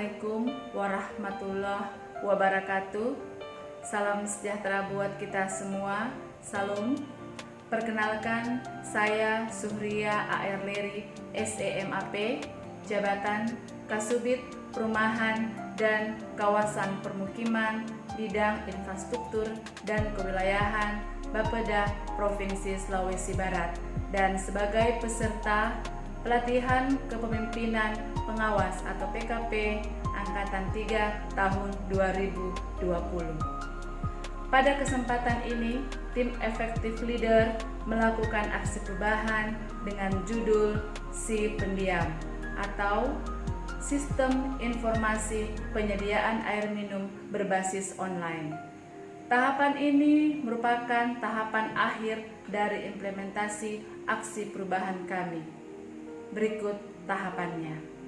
Assalamualaikum warahmatullahi wabarakatuh. Salam sejahtera buat kita semua. Salam. Perkenalkan, saya Suhria A.R. Leri, SEMAP, Jabatan Kasubit Perumahan dan Kawasan Permukiman, Bidang Infrastruktur dan Kewilayahan, Bapeda Provinsi Sulawesi Barat, dan sebagai peserta pelatihan kepemimpinan pengawas atau PKP Angkatan 3 tahun 2020. Pada kesempatan ini, tim Effective Leader melakukan aksi perubahan dengan judul Si Pendiam atau Sistem Informasi Penyediaan Air Minum Berbasis Online. Tahapan ini merupakan tahapan akhir dari implementasi aksi perubahan kami. Berikut tahapannya.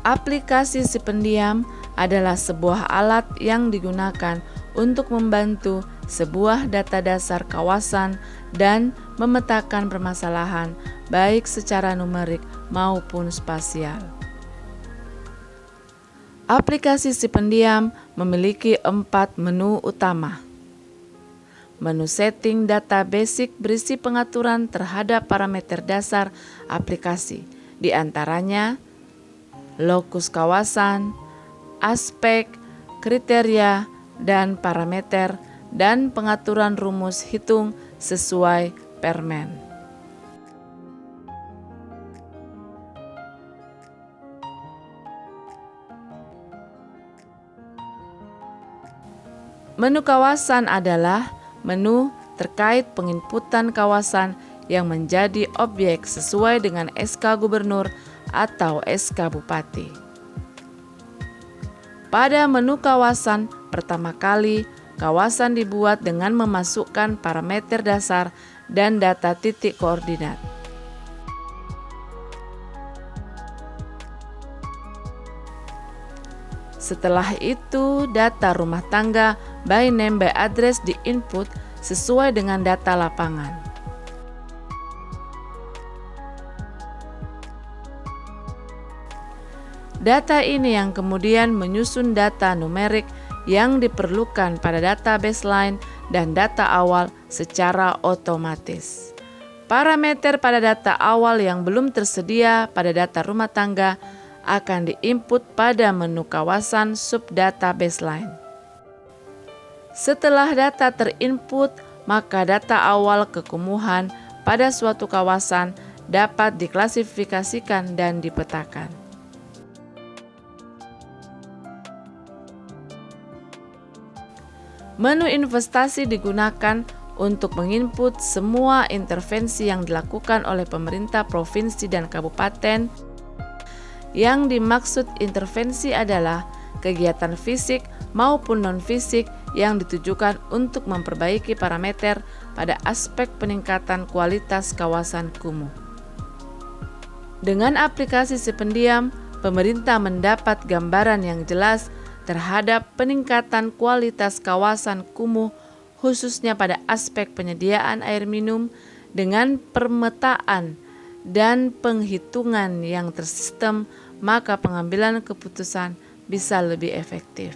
Aplikasi Si Pendiam adalah sebuah alat yang digunakan untuk membantu sebuah data dasar kawasan dan memetakan permasalahan baik secara numerik maupun spasial. Aplikasi Si Pendiam memiliki 4 menu utama. Menu setting data basic berisi pengaturan terhadap parameter dasar aplikasi, di antaranya lokus kawasan, aspek, kriteria, dan parameter, dan pengaturan rumus hitung sesuai permen. Menu kawasan adalah menu terkait penginputan kawasan yang menjadi objek sesuai dengan SK Gubernur atau SK Bupati. Pada menu kawasan, pertama kali kawasan dibuat dengan memasukkan parameter dasar dan data titik koordinat. Setelah itu, data rumah tangga by name by address di-input sesuai dengan data lapangan. Data ini yang kemudian menyusun data numerik yang diperlukan pada data baseline dan data awal secara otomatis. Parameter pada data awal yang belum tersedia pada data rumah tangga akan diinput pada menu kawasan subdata baseline. Setelah data terinput, maka data awal kekumuhan pada suatu kawasan dapat diklasifikasikan dan dipetakan. Menu investasi digunakan untuk menginput semua intervensi yang dilakukan oleh pemerintah provinsi dan kabupaten. Yang dimaksud intervensi adalah kegiatan fisik maupun non-fisik yang ditujukan untuk memperbaiki parameter pada aspek peningkatan kualitas kawasan kumuh. Dengan aplikasi Si Pendiam, pemerintah mendapat gambaran yang jelas terhadap peningkatan kualitas kawasan kumuh, khususnya pada aspek penyediaan air minum dengan pemetaan dan penghitungan yang tersistem, maka pengambilan keputusan bisa lebih efektif.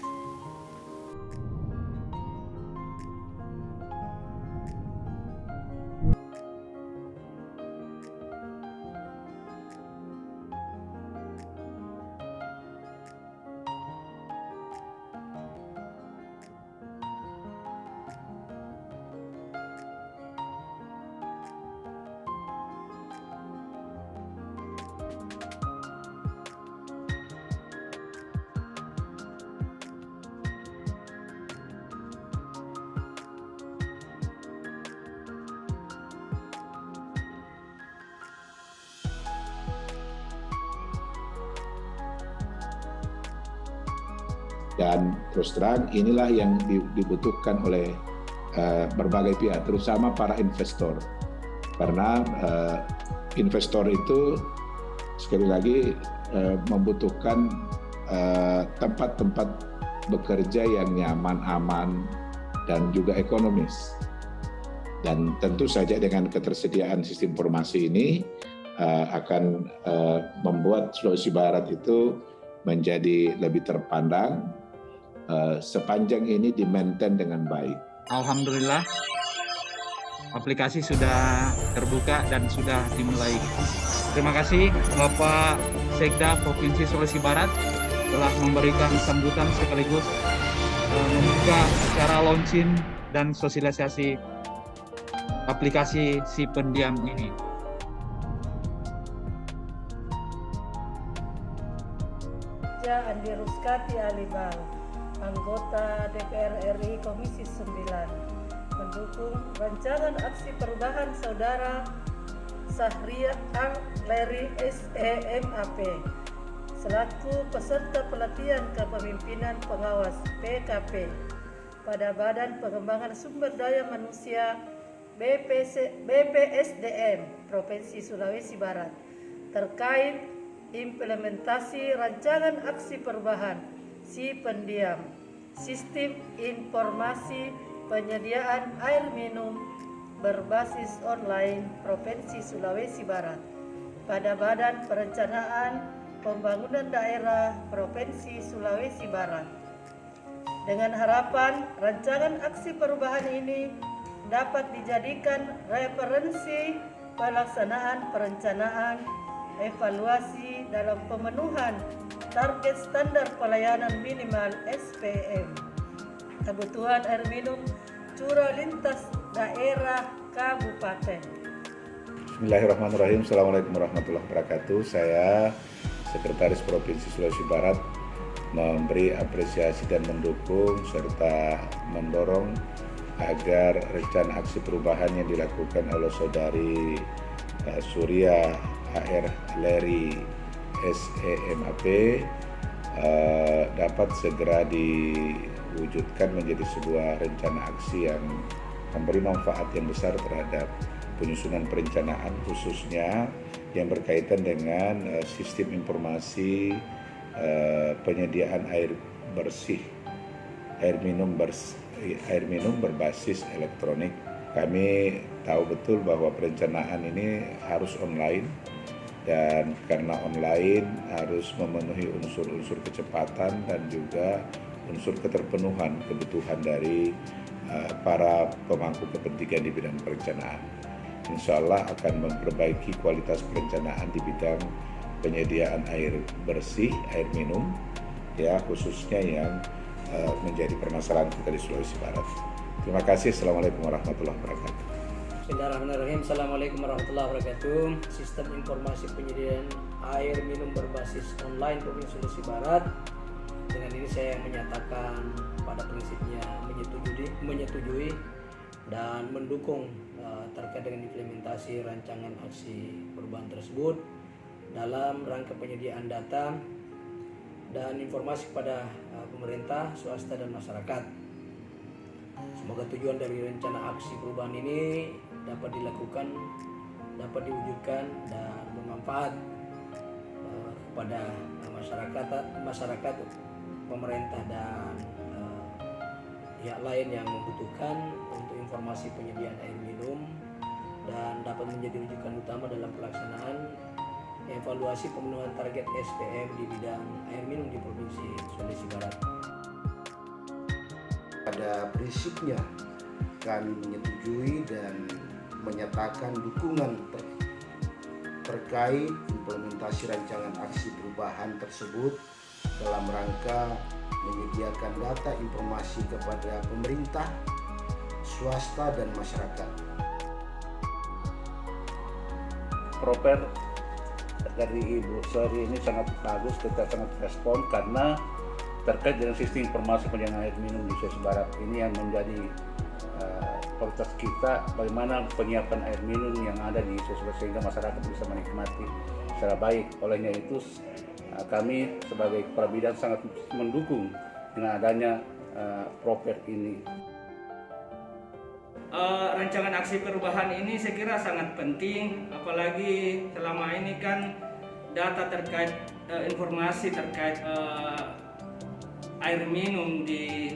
Dan terus terang inilah yang dibutuhkan oleh berbagai pihak, terutama para investor. Karena investor itu sekali lagi membutuhkan tempat-tempat bekerja yang nyaman, aman, dan juga ekonomis. Dan tentu saja dengan ketersediaan sistem informasi ini akan membuat Sulawesi Barat itu menjadi lebih terpandang sepanjang ini di-maintain dengan baik. Alhamdulillah, aplikasi sudah terbuka dan sudah dimulai. Terima kasih Bapak Sekda Provinsi Sulawesi Barat telah memberikan sambutan sekaligus membuka acara launching dan sosialisasi aplikasi Si Pendiam ini. Andi Ruskati Alibal, anggota DPR RI Komisi 9, mendukung rancangan aksi perubahan Saudara Sahriah Leri SEMAP selaku peserta pelatihan kepemimpinan pengawas PKP pada Badan Pengembangan Sumber Daya Manusia BPSDM Provinsi Sulawesi Barat terkait implementasi rancangan aksi perubahan Si Pendiam, Sistem Informasi Penyediaan Air Minum berbasis online Provinsi Sulawesi Barat pada Badan Perencanaan Pembangunan Daerah Provinsi Sulawesi Barat. Dengan harapan rancangan aksi perubahan ini dapat dijadikan referensi pelaksanaan perencanaan evaluasi dalam pemenuhan target standar pelayanan minimal SPM kebutuhan air minum curah lintas daerah kabupaten. Bismillahirrahmanirrahim. Assalamualaikum warahmatullahi wabarakatuh. Saya Sekretaris Provinsi Sulawesi Barat memberi apresiasi dan mendukung serta mendorong agar rencana aksi perubahan yang dilakukan oleh Saudari Suriah HR Leri SEMAP dapat segera diwujudkan menjadi sebuah rencana aksi yang memberi manfaat yang besar terhadap penyusunan perencanaan, khususnya yang berkaitan dengan sistem informasi penyediaan air bersih, air minum berbasis elektronik. Kami tahu betul bahwa perencanaan ini harus online, dan karena online harus memenuhi unsur-unsur kecepatan dan juga unsur keterpenuhan kebutuhan dari para pemangku kepentingan di bidang perencanaan. Insya Allah akan memperbaiki kualitas perencanaan di bidang penyediaan air bersih, air minum, ya khususnya yang menjadi permasalahan kita di Sulawesi Barat. Terima kasih. Assalamualaikum warahmatullahi wabarakatuh. Bismillahirrahmanirrahim. Assalamualaikum warahmatullahi wabarakatuh. Sistem informasi penyediaan air minum berbasis online Provinsi Sulawesi Barat. Dengan ini saya menyatakan pada prinsipnya menyetujui dan mendukung terkait dengan implementasi rancangan aksi perubahan tersebut dalam rangka penyediaan data dan informasi kepada pemerintah, swasta, dan masyarakat. Semoga tujuan dari rencana aksi perubahan ini dapat dilakukan, dapat diwujudkan dan bermanfaat kepada masyarakat, pemerintah, dan pihak lain yang membutuhkan untuk informasi penyediaan air minum, dan dapat menjadi rujukan utama dalam pelaksanaan evaluasi pemenuhan target SPM di bidang air minum di Provinsi Sulawesi Barat. Pada prinsipnya kami menyetujui dan menyatakan dukungan terkait implementasi rancangan aksi perubahan tersebut dalam rangka menyediakan data informasi kepada pemerintah, swasta, dan masyarakat. Proper dari Ibu Sari ini sangat bagus, kita sangat respon karena terkait dengan sistem informasi penyediaan air minum di Sulawesi Barat ini yang menjadi prioritas kita, bagaimana penyiapan air minum yang ada di Sulawesi Barat sehingga masyarakat bisa menikmati secara baik. Olehnya itu kami sebagai kepala bidang sangat mendukung dengan adanya proper ini. Rancangan aksi perubahan ini saya kira sangat penting, apalagi selama ini kan data terkait informasi terkait air minum di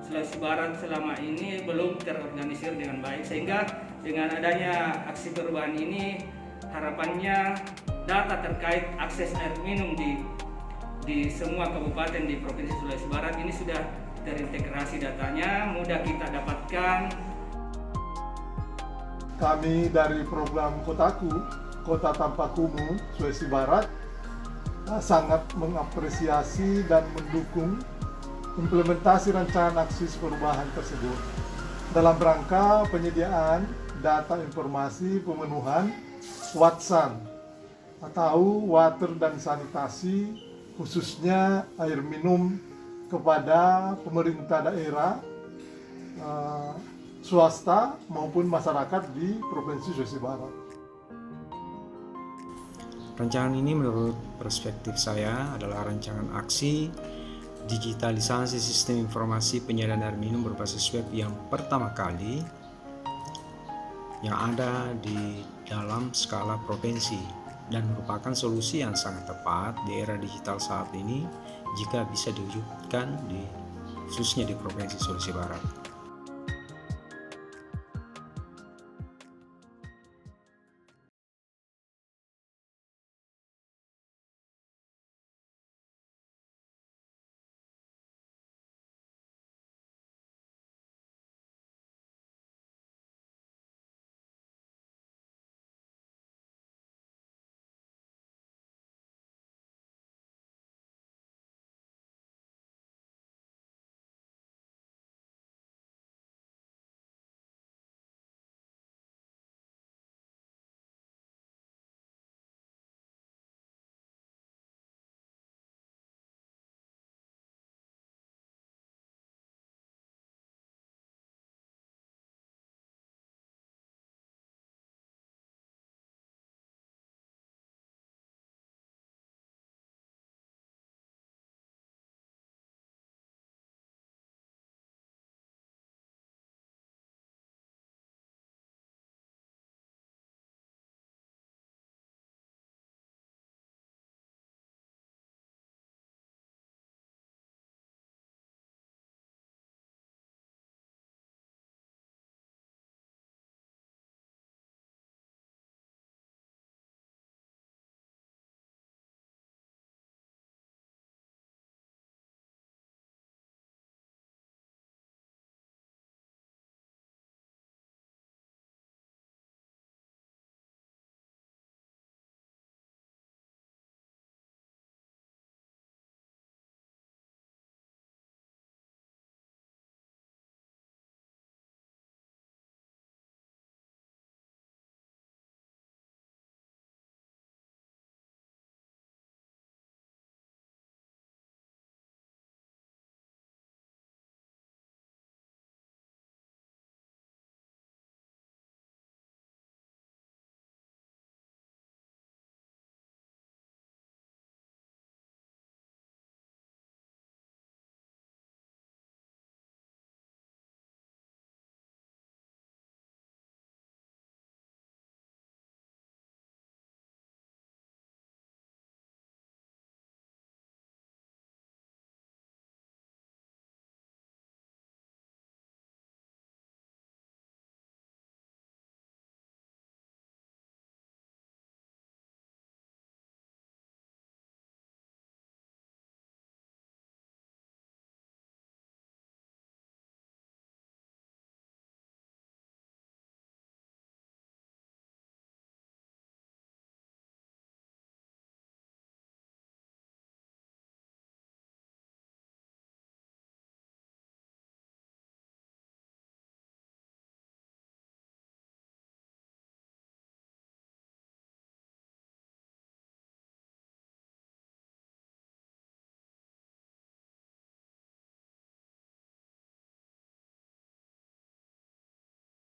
Sulawesi Barat selama ini belum terorganisir dengan baik, sehingga dengan adanya aksi perubahan ini harapannya data terkait akses air minum di semua kabupaten di Provinsi Sulawesi Barat ini sudah terintegrasi datanya, mudah kita dapatkan. Kami dari program Kotaku, Kota Tanpa Kumuh, Sulawesi Barat, sangat mengapresiasi dan mendukung implementasi rancangan aksi perubahan tersebut dalam rangka penyediaan data informasi pemenuhan WATSAN atau water dan sanitasi, khususnya air minum kepada pemerintah daerah, swasta maupun masyarakat di Provinsi Sulawesi Barat. Rancangan ini menurut perspektif saya adalah rancangan aksi digitalisasi sistem informasi penyediaan air minum berbasis web yang pertama kali yang ada di dalam skala provinsi dan merupakan solusi yang sangat tepat di era digital saat ini jika bisa diwujudkan khususnya di Provinsi Sulawesi Barat.